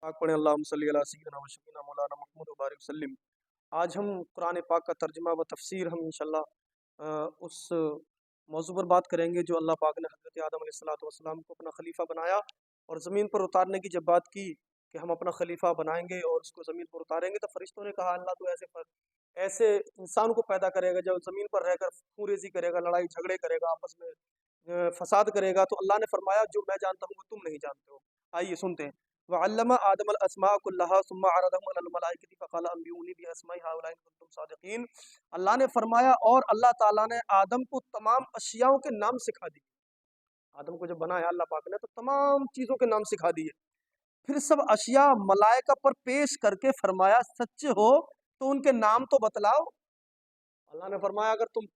पाक पढ़ें अल्लाहुम्मा सल्ली अला सय्यिदिना व शफीना मौलाना मुहम्मद व बारिक वसल्लिम। आज हम कुरान पाक का तर्जुमा व तफसीर हम इंशाल्लाह उस मौजू पर बात करेंगे जो अल्लाह पाक ने हज़रत आदम अलैहिस्सलाम को अपना खलीफा बनाया और ज़मीन पर उतारने की जब बात की कि हम अपना खलीफा बनाएंगे और उसको ज़मीन पर उतारेंगे, तो फरिश्तों ने कहा अल्लाह तो ऐसे इंसान को पैदा करेगा जो ज़मीन पर रहकर खूंरेज़ी करेगा, लड़ाई झगड़े करेगा, आपस में फसाद करेगा। तो अल्लाह ने फरमाया जो मैं जानता हूँ वो तुम नहीं जानते हो। आइए सुनते हैं। वअल्लमा आदम अल अस्मा कुल्लहा सुम्मा अरदहुम अलल मलाइकति फक़ाल अंबिऊनी बि अस्माइ हाउलाई इन कुंतुम सादिक़ीन। अल्लाह ने फरमाया और अल्लाह ताला ने आदम को तमाम अशियाओं के नाम सिखा दिए। आदम को जब बनाया अल्लाह पाक ने तो तमाम चीज़ों के नाम सिखा दिए। फिर सब अशिया मलाइका पर पेश करके फरमाया सच्चे हो तो उनके नाम तो बतलाओ। अल्लाह ने फरमाया अगर तुम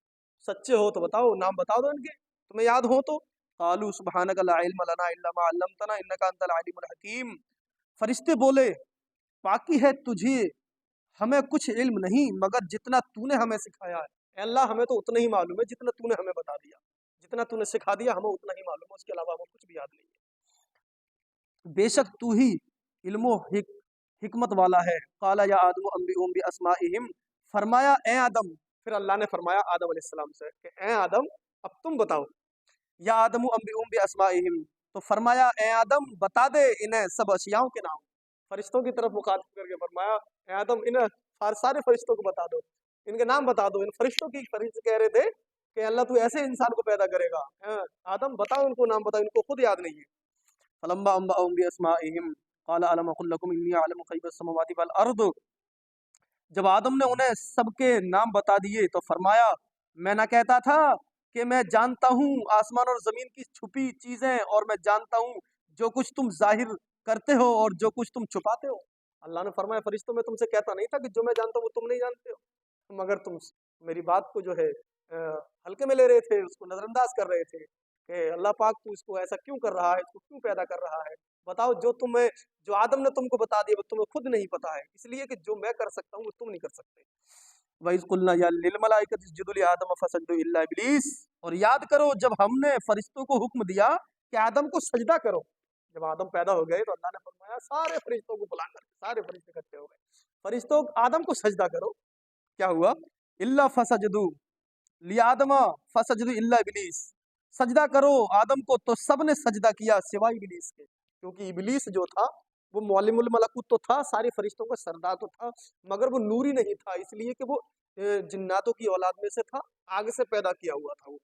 सच्चे हो तो बताओ, नाम बता दो इनके, तुम्हें याद हो तो। क़ालू सुब्हानका ला इल्म लना इल्ला मा अल्लमतना इन्नका अंतल अलीमुल हकीम। फरिश्ते बोले पाकी है तुझे, हमें कुछ इल्म नहीं मगर जितना तूने हमें सिखाया है। ए अल्लाह हमें तो उतना ही मालूम है जितना तूने हमें बता दिया, जितना तूने सिखा दिया हमें उतना ही मालूम है, उसके अलावा हमें कुछ भी याद नहीं है। बेशक तू ही इल्मो हिकमत वाला है। काला या आदम अंबिउम बि अस्माइहिम। फरमाया ए आदम, फिर अल्लाह ने फरमाया आदम अलैहिस्सलाम से कि ए आदम अब तुम बताओ। या आदम अंबिउम बि अस्माइहिम, तो फरमाया ए आदम बता दे इन्हें सब अशियाओं के नाम। फरिश्तों की तरफ मुखातिब करके फरमाया ए आदम इन्हें सारे फरिश्तों को बता दो, इनके नाम बता दो। इन फरिश्तों की फरिश्ते कह रहे थे कि अल्लाह तू ऐसे इंसान को पैदा करेगा, आदम बताओ इनको नाम बताओ, इनको खुद याद नहीं है। फलम्मा अंबअहुम बि अस्माइहिम क़ाल अलम अक़ुल लकुम इन्नी अअलमु ग़ैबस समावाति वल अर्द। जब आदम ने उन्हें सबके नाम बता दिए तो फरमाया मैं ना कहता था कि मैं जानता हूँ आसमान और जमीन की छुपी चीजें, और मैं जानता हूँ जो कुछ तुम जाहिर करते हो और जो कुछ तुम छुपाते हो। अल्लाह ने फरमाया फरिश्तों में तुमसे कहता नहीं था कि जो मैं जानता हूँ वो तुम नहीं जानते हो, मगर तुम मेरी बात को जो है हल्के में ले रहे थे, उसको नजरअंदाज कर रहे थे कि अल्लाह पाक तू इसको ऐसा क्यों कर रहा है, इसको क्यों पैदा कर रहा है। बताओ जो आदम ने तुमको बता दिया वो तुम्हें खुद नहीं पता है, इसलिए कि जो मैं कर सकता हूँ वो तुम नहीं कर सकते। वइज़ कुल्ना या लिल मलाइकति इसजुदू लि आदम फसजदू इल्ला इब्लीस। और याद करो जब हमने फरिश्तों को हुक्म दिया कि आदम को सजदा करो। जब आदम पैदा हो गए तो अल्लाह ने फरमाया सारे फरिश्तों को बुला कर सारे फरिश्ते इकट्ठे हो गए, फरिश्तों आदम को सजदा करो। क्या हुआ? इल्ला फसजदू लि आदम फसजदू इल्ला इब्लीस। सजदा करो आदम को तो सबने सजदा किया सिवाय इब्लीस के, क्योंकि इब्लीस जो था वो मुअल्लिमुल मलकुत तो था, सारे फरिश्तों का सरदार तो था, मगर वो नूरी नहीं था, इसलिए कि वो जिन्नातों की औलाद में से था, आग से पैदा किया हुआ था वो।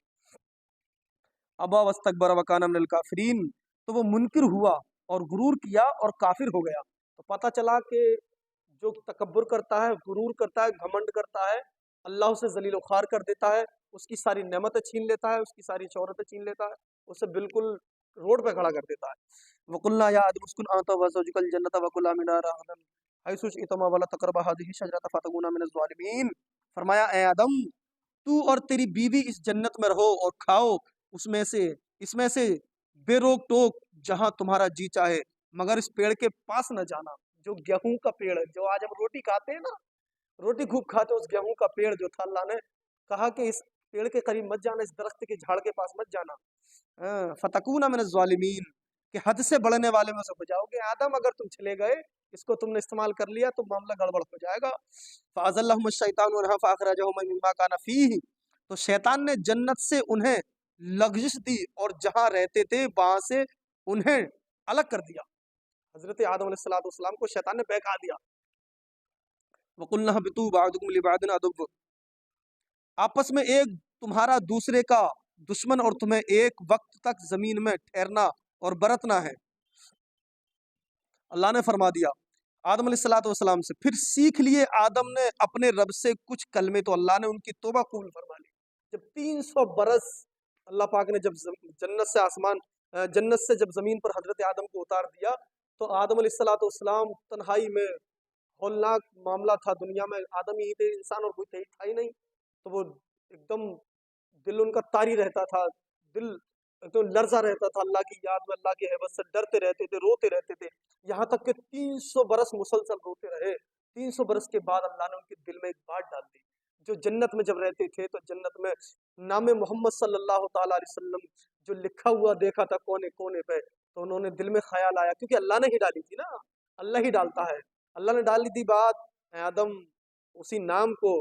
अबा वस्तकबर व काना मिनल काफिरीन। तो वो मुनकिर हुआ और गुरूर किया और काफिर हो गया। तो पता चला कि जो तकब्बुर करता है, गुरूर करता है, घमंड करता है, अल्लाह उसे जलील ख्वार कर देता है, उसकी सारी नेमतें छीन लेता है, उसकी सारी शोहरतें छीन लेता है, उसे बिल्कुल रोड पे खड़ा कर देता है। वकुल्ना या आदम उस्कुन अंत व ज़ौजुकल जन्नत व कुला मिनहा रगदन हैसु शि'तुमा वला तक़रबा हाज़िहि शजरत फतकूना मिनज़ ज़ालिमीन। फरमाया ए आदम तू और तेरी बीवी इस जन्नत में रहो और खाओ उसमें से इसमें से बेरोक टोक जहां तुम्हारा जी चाहे, मगर इस पेड़ के पास न जाना। जो गेहूं का पेड़ है, जो आज हम रोटी खाते हैं ना, रोटी खूब खाते हैं, उस गेहूं का पेड़ जो था अल्लाह ने कहा कि इस पेड़ के करीब मत जाना, इस दरख्त के झाड़ के पास मत जाना। फतकूना मिनज़ ज़ालिमीन, कि हद से बढ़ने वाले में से हो जाओगे। आदम अगर तुम चले गए, इसको तुमने इस्तेमाल कर लिया तो मामला गड़बड़ हो जाएगा। फ़अज़ल्लहुमुश शैतानु अन्हा फ़अख़रजहुमा मिम्मा काना फ़ीह। तो शैतान ने जन्नत से उन्हें लग़ज़िश दी और जहां रहते थे वहां से उन्हें अलग कर दिया। हजरत आदम अलैहिस्सलाम को शैतान ने बहका दिया। वक़ुल्ना हबितू बअदुकुम लिबअदिन अदुव्व। आपस में एक तुम्हारा दूसरे का दुश्मन और तुम्हें एक वक्त तक जमीन में ठहरना और बरतना है। अल्लाह ने फरमा दिया आदम अलैहिस्सलाम से। फिर सीख लिए आदम ने अपने रब से कुछ कलमे, तो अल्लाह ने उनकी तौबा कबूल फरमा ली। जब 300 बरस अल्लाह पाक ने जब जन्नत से जब जमीन पर हजरत आदम को उतार दिया, तो आदम अलैहिस्सलाम तन्हाई में, हौलनाक मामला था, दुनिया में आदम ही थे, इंसान और कोई था ही नहीं। तो वो एकदम दिल उनका तारी रहता था, दिल तो लर्जा रहता था, अल्लाह की याद में, अल्लाह की हैबत से डरते रहते थे, रोते रहते थे, यहाँ तक कि 300 बरस मुसलसल रोते रहे। 300 बरस के बाद अल्लाह ने उनके दिल में एक बात डाल दी। जो जन्नत में जब रहते थे तो जन्नत में नाम मोहम्मद सल्लल्लाहु ताला अलैहि वसल्लम जो लिखा हुआ देखा था कोने कोने पे, तो उन्होंने दिल में ख्याल आया, क्योंकि अल्लाह ने ही डाली थी ना, اللہ ہی ڈالتا ہے۔ اللہ نے ڈال دی بات، اے آدم اسی نام کو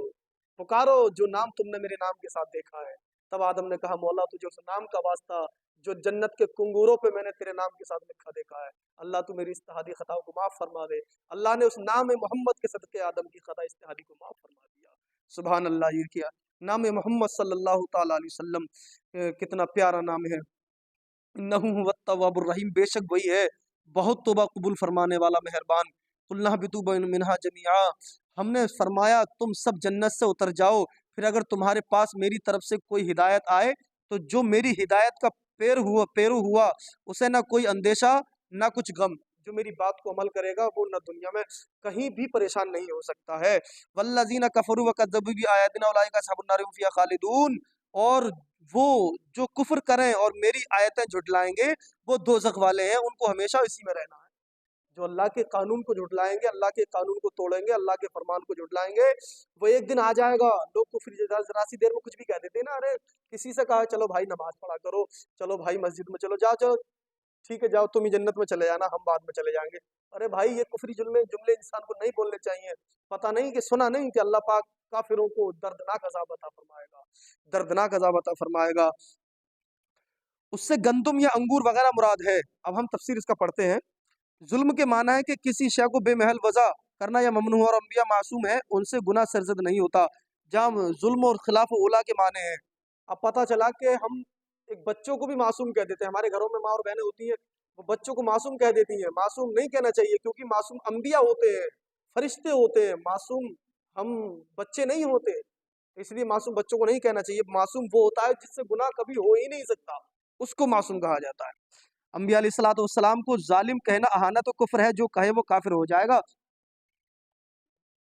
پکارو جو نام تم نے میرے نام کے ساتھ دیکھا ہے۔ تب آدم نے کہا مولا تجھے اس نام کا واسطہ جو جنت کے کنگوروں پہ میں نے تیرے نام کے ساتھ لکھا دیکھا ہے، اللہ تو میری اجتہادی خطاؤں کو معاف فرما دے۔ اللہ نے اس نام محمد کے صدقے آدم کی خطا اجتہادی کو معاف فرما دیا۔ سبحان اللہ، یہ کیا نام محمد صلی اللہ تعالیٰ علیہ وسلم کتنا پیارا نام ہے۔ انہ هو التواب الرحیم، بے شک وہی ہے بہت توبہ قبول فرمانے والا مہربان۔ قلنا اہبطوا منہا جمیعا، ہم نے فرمایا تم سب جنت سے اتر جاؤ، پھر اگر تمہارے پاس میری طرف سے کوئی ہدایت آئے تو جو میری ہدایت کا پیرو ہوا اسے نہ کوئی اندیشہ نہ کچھ غم، جو میری بات کو عمل کرے گا وہ نہ دنیا میں کہیں بھی پریشان نہیں ہو سکتا ہے۔ والذین کفروا وکذبوا بآیاتنا اولئک اصحاب النار هم فیہا خالدون، اور وہ جو کفر کریں اور میری آیتیں جھٹلائیں گے وہ دوزخ والے ہیں، ان کو ہمیشہ اسی میں رہنا ہے۔ جو اللہ کے قانون کو جھٹلائیں گے، اللہ کے قانون کو توڑیں گے، اللہ کے فرمان کو جھٹلائیں گے، وہ ایک دن آ جائے گا۔ لوگ کفر ذرا سی دیر میں کچھ بھی کہہ دیتے ہیں نا، ارے کسی سے کہا چلو بھائی نماز پڑھا کرو، چلو بھائی مسجد میں چلو، جاؤ جاؤ ٹھیک ہے جاؤ تم ہی جنت میں چلے جانا، ہم بعد میں چلے جائیں گے۔ ارے بھائی یہ کفری جملے انسان کو نہیں بولنے چاہیے۔ پتہ نہیں کہ سنا نہیں کہ اللہ پاک کافروں کو دردناک عذاب عطا فرمائے گا، دردناک عذاب عطا فرمائے گا۔ اس سے گندم یا انگور وغیرہ مراد ہے۔ اب ہم تفسیر اس کا پڑھتے ہیں۔ ظلم کے معنی ہے کہ کسی شے کو بے محل وضع کرنا یا ممنوع، اور انبیاء معصوم ہیں ان سے گناہ سرزد نہیں ہوتا۔ جہاں ظلم اور خلاف اولا کے معنی ہیں، اب پتہ چلا کہ ہم ایک بچوں کو بھی معصوم کہہ دیتے ہیں۔ ہمارے گھروں میں ماں اور بہنیں ہوتی ہیں، وہ بچوں کو معصوم کہہ دیتی ہیں۔ معصوم نہیں کہنا چاہیے، کیونکہ معصوم انبیاء ہوتے ہیں، فرشتے ہوتے ہیں، معصوم ہم بچے نہیں ہوتے، اس لیے معصوم بچوں کو نہیں کہنا چاہیے۔ معصوم وہ ہوتا ہے جس سے گناہ کبھی ہو ہی نہیں سکتا، اس کو معصوم کہا جاتا ہے۔ انبیاء علیہ الصلوۃ والسلام کو ظالم کہنا اہانت و کفر ہے، جو کہے وہ کافر ہو جائے گا۔